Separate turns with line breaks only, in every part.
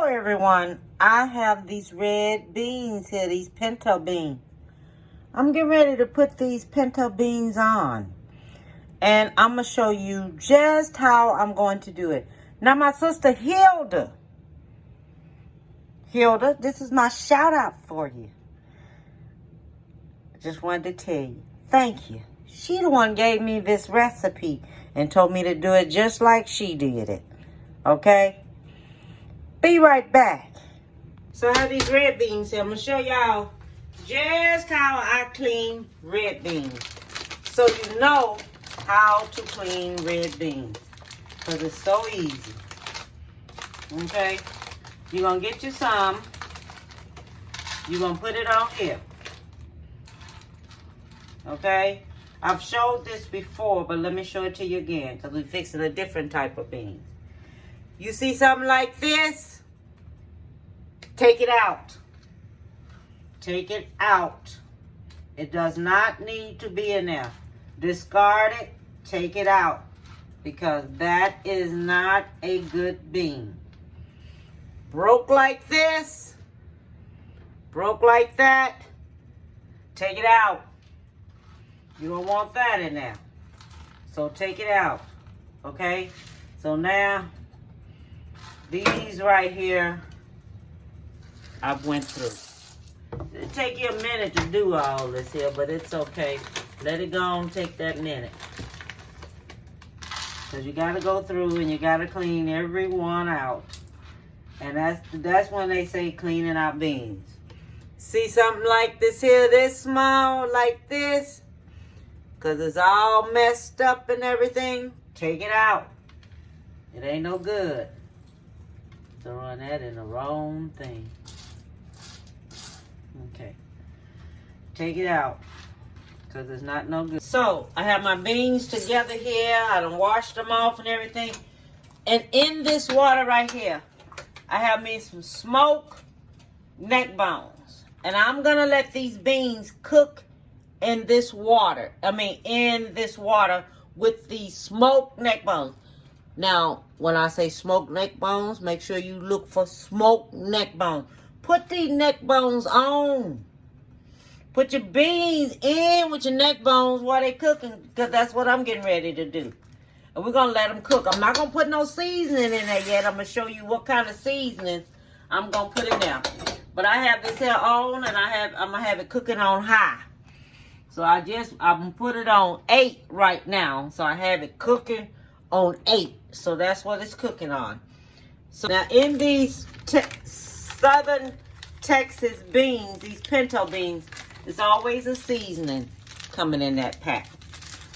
Hello everyone, I have these red beans here, these pinto beans. I'm getting ready to put these pinto beans on. And I'm going to show you just how I'm going to do it. Now my sister Hilda, this is my shout out for you. Just wanted to tell you, thank you. She the one gave me this recipe and told me to do it just like she did it. Okay? Be right back. So I have these red beans here. I'm going to show y'all just how I clean red beans. So you know how to clean red beans. Because it's so easy. Okay? You're going to get you some. You're going to put it on here. Okay? I've showed this before, but let me show it to you again. Because we're fixing a different type of beans. You see something like this? Take it out. Take it out. It does not need to be in there. Discard it. Take it out. Because that is not a good bean. Broke like this. Broke like that. Take it out. You don't want that in there. So take it out. Okay? So now, these right here, I've went through. It'll take you a minute to do all this here, but it's okay. Let it go and take that minute. Because you got to go through and you got to clean every one out. And that's when they say cleaning out beans. See something like this here, this small, like this? Because it's all messed up and everything. Take it out. It ain't no good. Throwing that in the wrong thing. Okay. Take it out. Because it's not no good. So, I have my beans together here. I done washed them off and everything. And in this water right here, I have me some smoked neck bones. And I'm going to let these beans cook in this water. In this water with the smoked neck bones. Now, when I say smoked neck bones, make sure you look for smoked neck bones. Put these neck bones on. Put your beans in with your neck bones while they're cooking, because that's what I'm getting ready to do. And we're going to let them cook. I'm not going to put no seasoning in there yet. I'm going to show you what kind of seasonings I'm going to put in there. But I have this here on, and I'm going to have it cooking on high. So I'm going to put it on 8 right now. So I have it cooking on 8. So that's what it's cooking on. So now in these Southern Texas beans, these pinto beans, there's always a seasoning coming in that pack.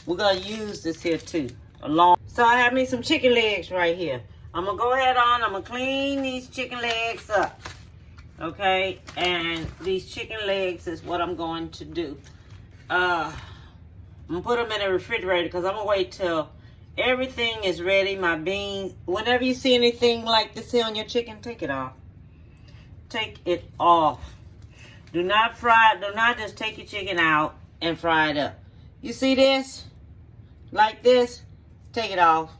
We're going to use this here too. So I have me some chicken legs right here. I'm going to go ahead on. I'm going to clean these chicken legs up. Okay? And these chicken legs is what I'm going to do. I'm going to put them in the refrigerator because I'm going to wait till everything is ready. My beans. Whenever you see anything like this here on your chicken, take it off. Take it off. Do not fry it. Do not just take your chicken out and fry it up. You see this? Like this? Take it off.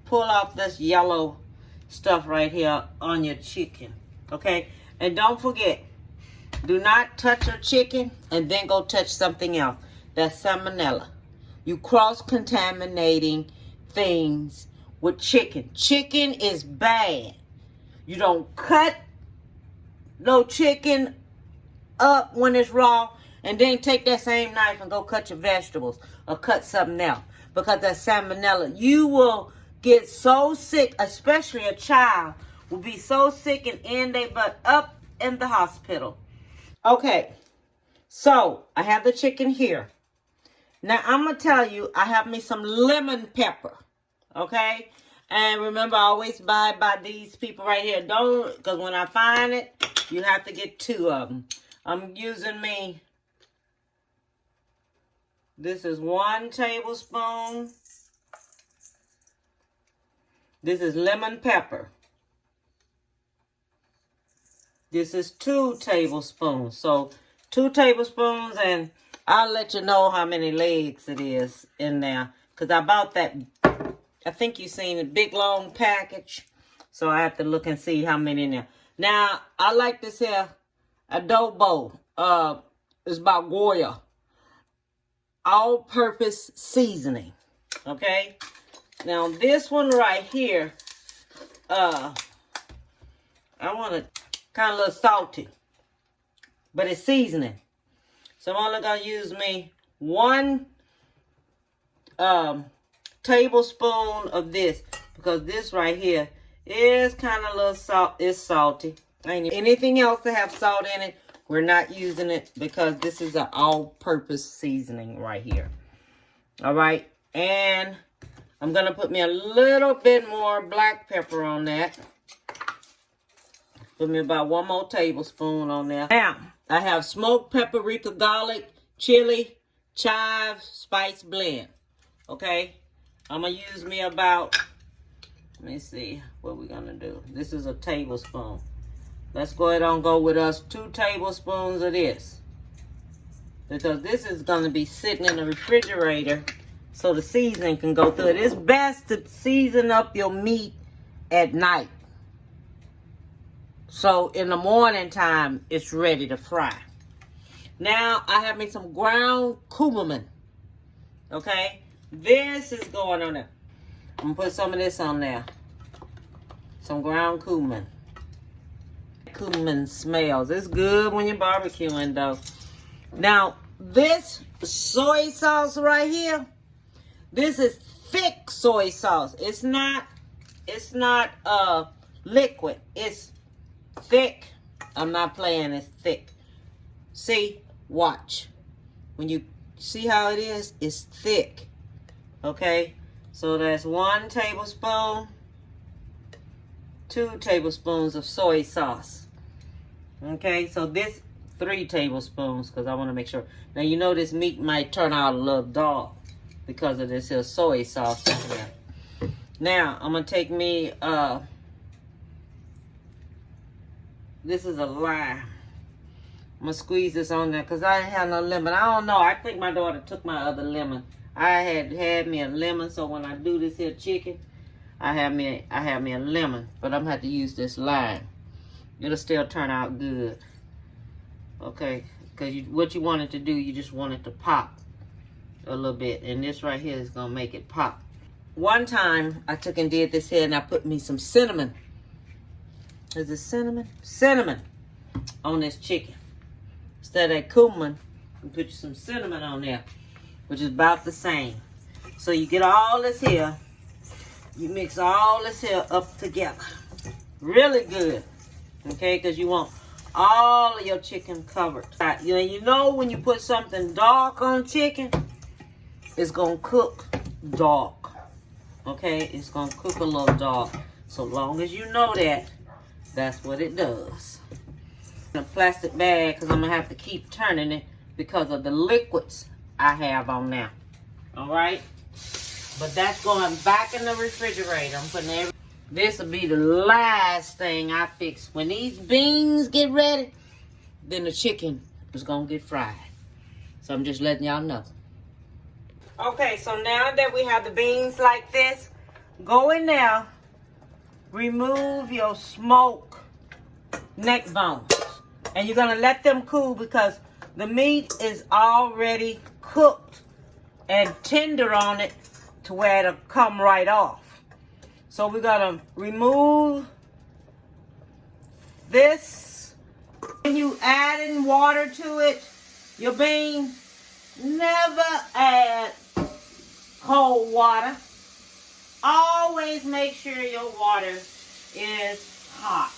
Pull off this yellow stuff right here on your chicken. Okay? And don't forget, do not touch your chicken and then go touch something else. That's salmonella. You cross-contaminating things with chicken. Chicken is bad. You don't cut no chicken up when it's raw and then take that same knife and go cut your vegetables or cut something else, because that's salmonella. You will get so sick, especially a child will be so sick and end their butt up in the hospital. Okay, so I have the chicken here. Now I'm going to tell you, I have me some lemon pepper, okay? And remember, I always buy by these people right here. Don't, because when I find it, you have to get 2 of them. I'm using me, this is 1 tablespoon. This is lemon pepper. This is 2 tablespoons. So 2 tablespoons, and I'll let you know how many legs it is in there. Because I bought that, I think you've seen a big long package. So I have to look and see how many in there. Now, I like this here adobo. It's by Goya. All-purpose seasoning. Okay? Now, this one right here, I want it kind of a little salty. But it's seasoning. So I'm only going to use me 1 tablespoon of this. Because this right here is kind of a little salt. It's salty. Ain't anything else to have salt in it. We're not using it because this is an all-purpose seasoning right here. All right. And I'm going to put me a little bit more black pepper on that. Put me about 1 more tablespoon on there. Now, I have smoked paprika, garlic, chili, chives, spice blend. Okay. I'm going to use me about... Let me see what we're going to do. This is a tablespoon. Let's go ahead and go with us 2 tablespoons of this. Because this is going to be sitting in the refrigerator so the seasoning can go through it. It's best to season up your meat at night. So in the morning time, it's ready to fry. Now I have me some ground cumin. Okay. This is going on there. I'm going to put some of this on there. Some ground cumin. Cumin smells. It's good when you're barbecuing, though. Now, this soy sauce right here, this is thick soy sauce. It's not liquid. It's thick. I'm not playing. It's thick. See? Watch. When you see how it is, it's thick. Okay? So that's 1 tablespoon, 2 tablespoons of soy sauce. Okay, so this 3 tablespoons because I want to make sure. Now you know this meat might turn out a little dark because of this here soy sauce in there. Now I'm gonna take me this is a lime. I'm gonna squeeze this on there because I didn't have no lemon. I don't know. I think my daughter took my other lemon. I had me a lemon, so when I do this here chicken, I have me a lemon, but I'm gonna have to use this lime. It'll still turn out good. Okay, because what you want it to do, you just want it to pop a little bit, and this right here is gonna make it pop. One time I took and did this here, and I put me some cinnamon. Is it cinnamon? Cinnamon on this chicken. Instead of that cumin, you put some cinnamon on there, which is about the same. So you get all this here. You mix all this here up together. Really good. Okay, because you want all of your chicken covered. You know when you put something dark on chicken, it's going to cook dark. Okay, it's going to cook a little dark. So long as you know that, that's what it does. In a plastic bag, because I'm going to have to keep turning it because of the liquids I have on now. Alright? But that's going back in the refrigerator. I'm putting everything. This will be the last thing I fix. When these beans get ready, then the chicken is going to get fried. So I'm just letting y'all know. Okay, so now that we have the beans like this, go in there, remove your smoke neck bones. And you're going to let them cool because the meat is already cooked and tender on it to where it'll come right off. So we're going to remove this. When you add in water to it, your bean, never add cold water. Always make sure your water is hot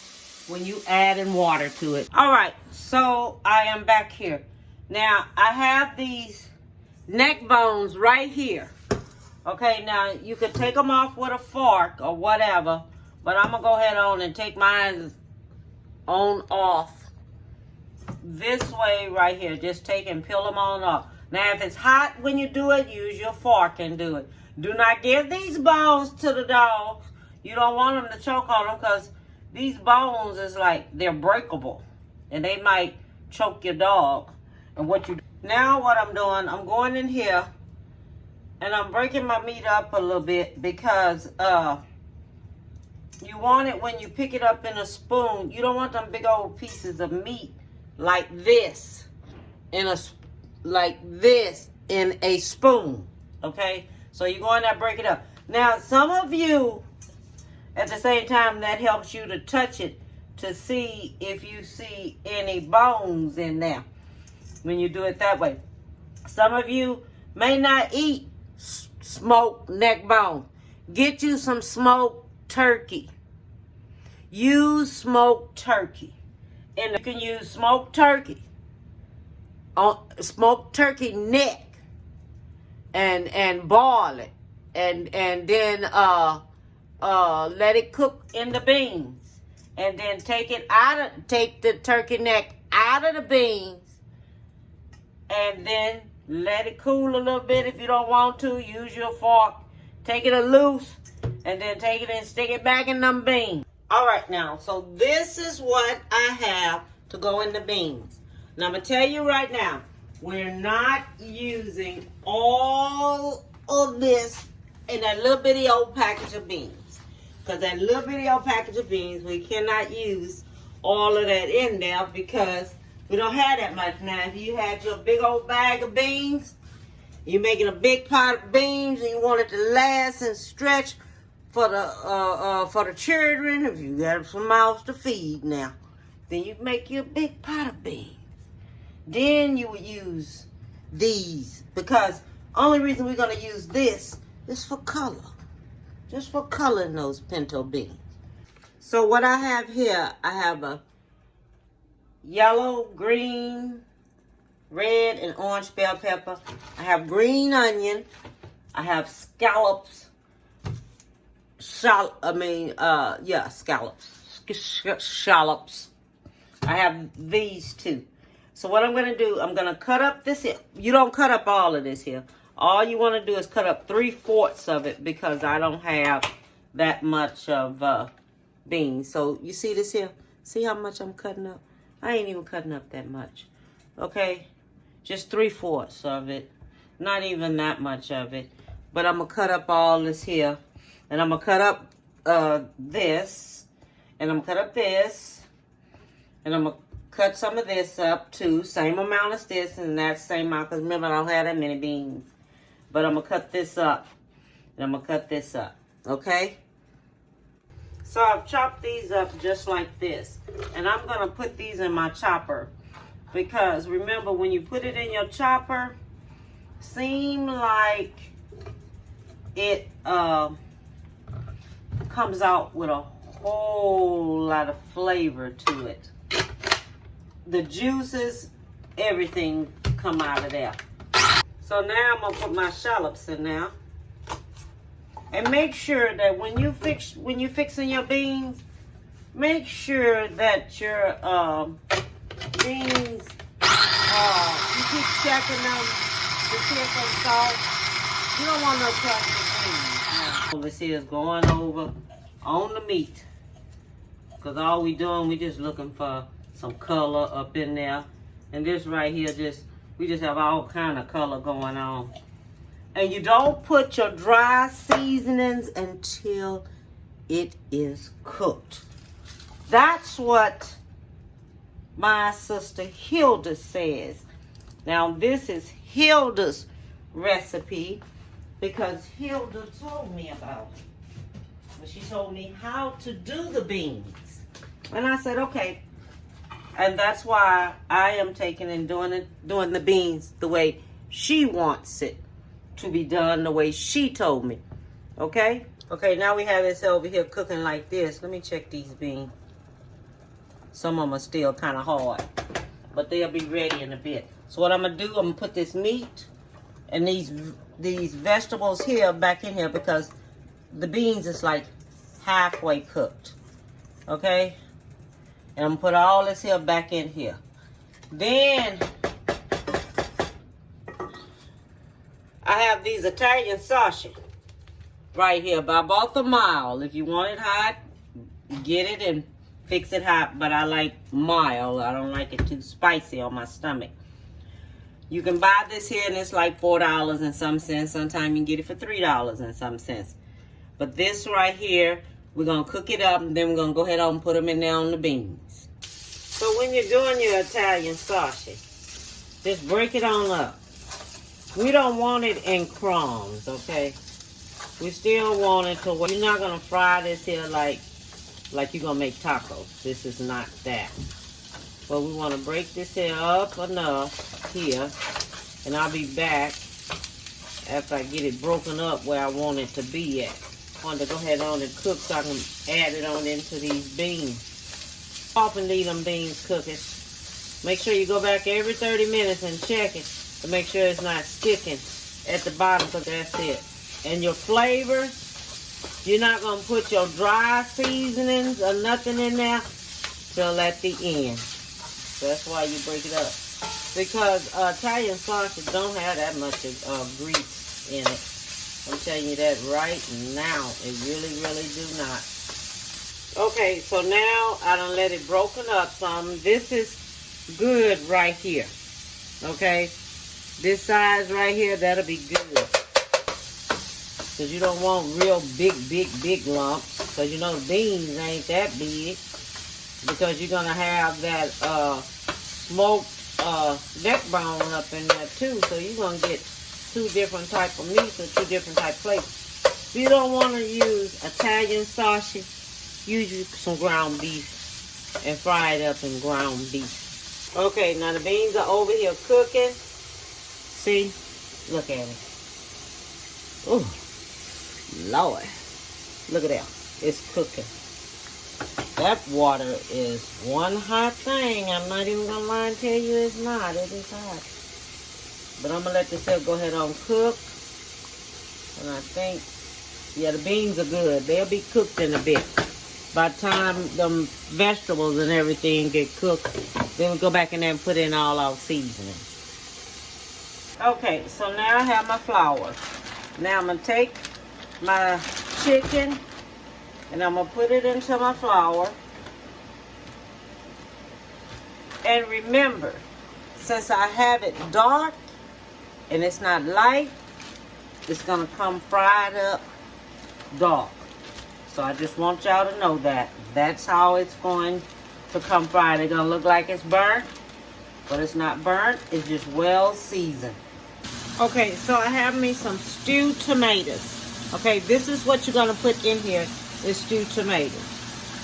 when you add in water to it. All right, so I am back here. Now, I have these neck bones right here. Okay, now you can take them off with a fork or whatever, but I'm going to go ahead on and take mine on off this way right here. Just take and peel them on off. Now, if it's hot when you do it, use your fork and do it. Do not give these bones to the dogs. You don't want them to choke on them because these bones is like, they're breakable. And they might choke your dog. And what you do. Now what I'm doing, I'm going in here and I'm breaking my meat up a little bit because You want it when you pick it up in a spoon. You don't want them big old pieces of meat like this in a spoon. Okay? So you go in there, break it up. Now, some of you, at the same time, that helps you to touch it to see if you see any bones in there when you do it that way. Some of you may not eat smoked neck bone. Get you some smoked turkey. Use smoked turkey. And you can use smoked turkey neck and boil it and then let it cook in the beans, and then take the turkey neck out of the beans, and then let it cool a little bit. If you don't want to, use your fork. Take it loose, and then take it and stick it back in them beans. All right, now, so this is what I have to go in the beans. Now, I'm going to tell you right now, we're not using all of this in that little bitty old package of beans. Because that little bitty old package of beans, we cannot use all of that in there because we don't have that much. Now, if you had your big old bag of beans, you're making a big pot of beans and you want it to last and stretch for the children, if you got some mouths to feed now, then you make you a big pot of beans. Then you would use these, because only reason we're going to use this is for color. Just for coloring those pinto beans. So what I have here, I have a yellow, green, red, and orange bell pepper. I have green onion. I have scallops. Scallops. I have these two. So what I'm going to do, I'm going to cut up this here. You don't cut up all of this here. All you want to do is cut up 3/4 of it because I don't have that much of beans. So you see this here? See how much I'm cutting up? I ain't even cutting up that much. Okay? Just 3/4 of it. Not even that much of it. But I'm going to cut up all this here. And I'm going to cut up this. And I'm going to cut up this. And I'm going to cut some of this up too. Same amount as this and that same amount. Because remember, I don't have that many beans. But I'm going to cut this up. And I'm going to cut this up. Okay? So I've chopped these up just like this. And I'm going to put these in my chopper. Because remember, when you put it in your chopper, seem like it comes out with a whole lot of flavor to it. The juices, everything come out of there. So now I'm going to put my shallots in now. And make sure that when you're fixing your beans, make sure that your beans, you keep checking them to see if they're soft. You don't want no cracked beans. Now, this here is going over on the meat. Because all we doing, we just looking for some color up in there. And this right here, we just have all kind of color going on. And you don't put your dry seasonings until it is cooked. That's what my sister Hilda says. Now this is Hilda's recipe because Hilda told me about it. But she told me how to do the beans. And I said, okay. And that's why I am taking and doing the beans the way she wants it to be done, the way she told me. Okay? Okay, now we have this over here cooking like this. Let me check these beans. Some of them are still kind of hard, but they'll be ready in a bit. So what I'm going to do, I'm going to put this meat and these vegetables here back in here because the beans is like halfway cooked. Okay? And I'm going to put all this here back in here. Then I have these Italian sausage right here. But I bought the mild. If you want it hot, get it and fix it hot. But I like mild. I don't like it too spicy on my stomach. You can buy this here and it's like $4 and some cents. Sometimes you can get it for $3 and some cents. But this right here, We're going to cook it up, and then we're going to go ahead and put them in there on the beans. So when you're doing your Italian sausage, just break it on up. We don't want it in crumbs, okay? We still want it to, you're not going to fry this here like you're going to make tacos. This is not that. But we want to break this here up enough here. And I'll be back after I get it broken up where I want it to be at. I want to go ahead on and cook so I can add it on into these beans. Often leave them beans cooking. Make sure you go back every 30 minutes and check it to make sure it's not sticking at the bottom, because that's it. And your flavor, you're not going to put your dry seasonings or nothing in there till at the end. So that's why you break it up. Because Italian sausage don't have that much grease in it. I'm telling you that right now. It really, really do not. Okay, so now I done let it broken up some. This is good right here. Okay? This size right here, that'll be good. Because you don't want real big lumps. Because you know the beans ain't that big. Because you're going to have that smoked neck bone up in there too. So you're going to get two different type of meats or two different type of plates. If you don't want to use Italian sausage, use some ground beef and fry it up in ground beef. Okay, now the beans are over here cooking. See? Look at it. Oh, Lord. Look at that. It's cooking. That water is one hot thing. I'm not even going to lie and tell you it's not. It is hot. But I'm going to let this here go ahead on cook. And I think, yeah, the beans are good. They'll be cooked in a bit. By the time them vegetables and everything get cooked, then we'll go back in there and put in all our seasoning. Okay, so now I have my flour. Now I'm going to take my chicken and I'm going to put it into my flour. And remember, since I have it dark and it's not light, it's going to come fried up dark. So I just want y'all to know that. That's how it's going to come fried. It's going to look like it's burnt, but it's not burnt. It's just well seasoned. Okay, so I have me some stewed tomatoes. Okay, this is what you're going to put in here, is stewed tomatoes.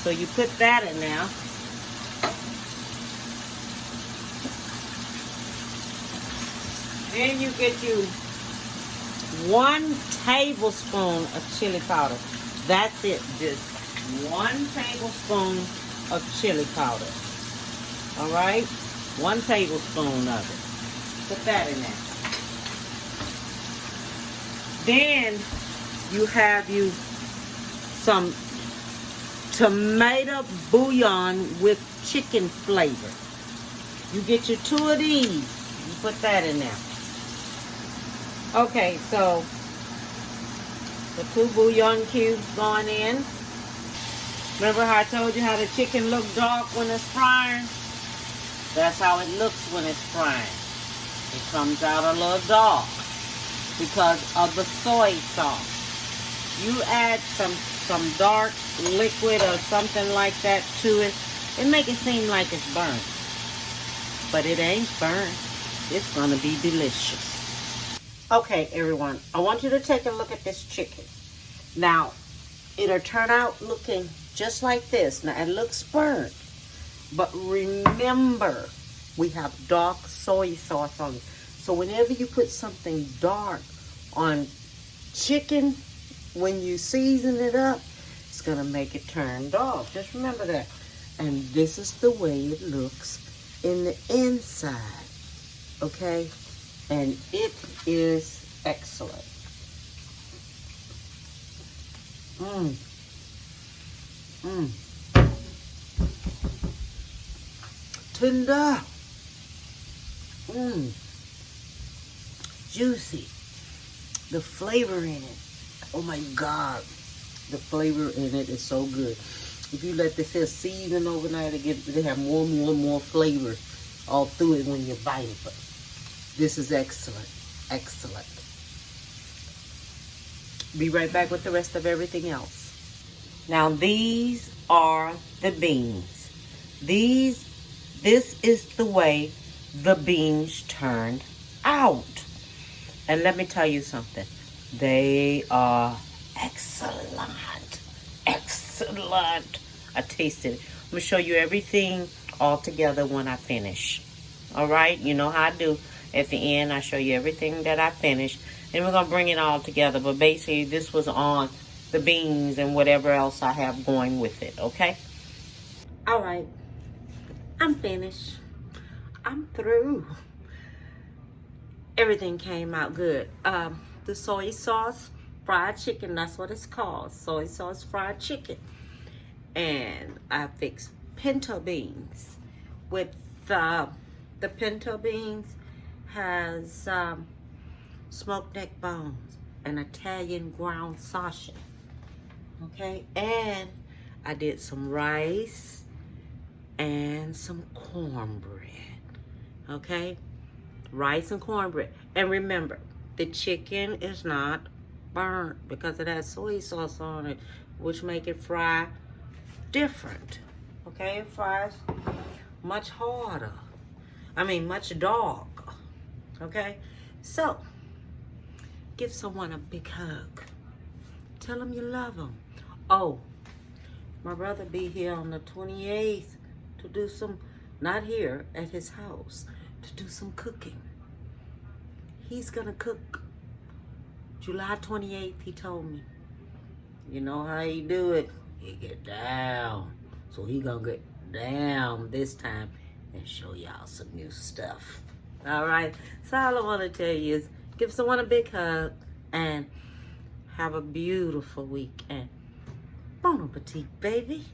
So you put that in there. Then you get you 1 tablespoon of chili powder. That's it, just 1 tablespoon of chili powder. All right, 1 tablespoon of it. Put that in there. Then you have you some tomato bouillon with chicken flavor. You get your 2 of these. You put that in there. Okay, so the 2 bouillon cubes going in. Remember how I told you how the chicken looked dark when it's frying? That's how it looks when it's frying. It comes out a little dark because of the soy sauce. You add some dark liquid or something like that to it, and make it seem like it's burnt. But it ain't burnt. It's gonna be delicious. Okay, everyone, I want you to take a look at this chicken. Now, it'll turn out looking just like this. Now, it looks burnt, but remember, we have dark soy sauce on it. So whenever you put something dark on chicken, when you season it up, it's gonna make it turn dark. Just remember that. And this is the way it looks in the inside, okay? And it is excellent. Tender. Juicy. The flavor in it. Oh my God. The flavor in it is so good. If you let this here season overnight, they have more flavor all through it when you bite it. But this is excellent. Excellent. Be right back with the rest of everything else. Now these are the beans. This is the way the beans turned out. And let me tell you something. They are excellent. Excellent. I tasted it. I'm going to show you everything all together when I finish. All right? You know how I do. At the end, I show you everything that I finished. And we're going to bring it all together. But basically, this was on the beans and whatever else I have going with it. Okay? All right. I'm finished. I'm through. Everything came out good. The soy sauce fried chicken, that's what it's called. Soy sauce fried chicken. And I fixed pinto beans. With the pinto beans has smoked neck bones and Italian ground sausage. Okay, and I did some rice and some cornbread. Okay, rice and cornbread. And remember, the chicken is not burnt because it has soy sauce on it, which make it fry different. Okay, it fries much harder. I mean, much dark. Okay, so give someone a big hug. Tell them you love them. Oh, my brother be here on the 28th to do some, not here, at his house, to do some cooking. He's gonna cook. July 28th, he told me. You know how he do it? He get down. So he gonna get down this time and show y'all some new stuff. All right? So all I want to tell you is give someone a big hug and have a beautiful weekend. Bon appetit, baby.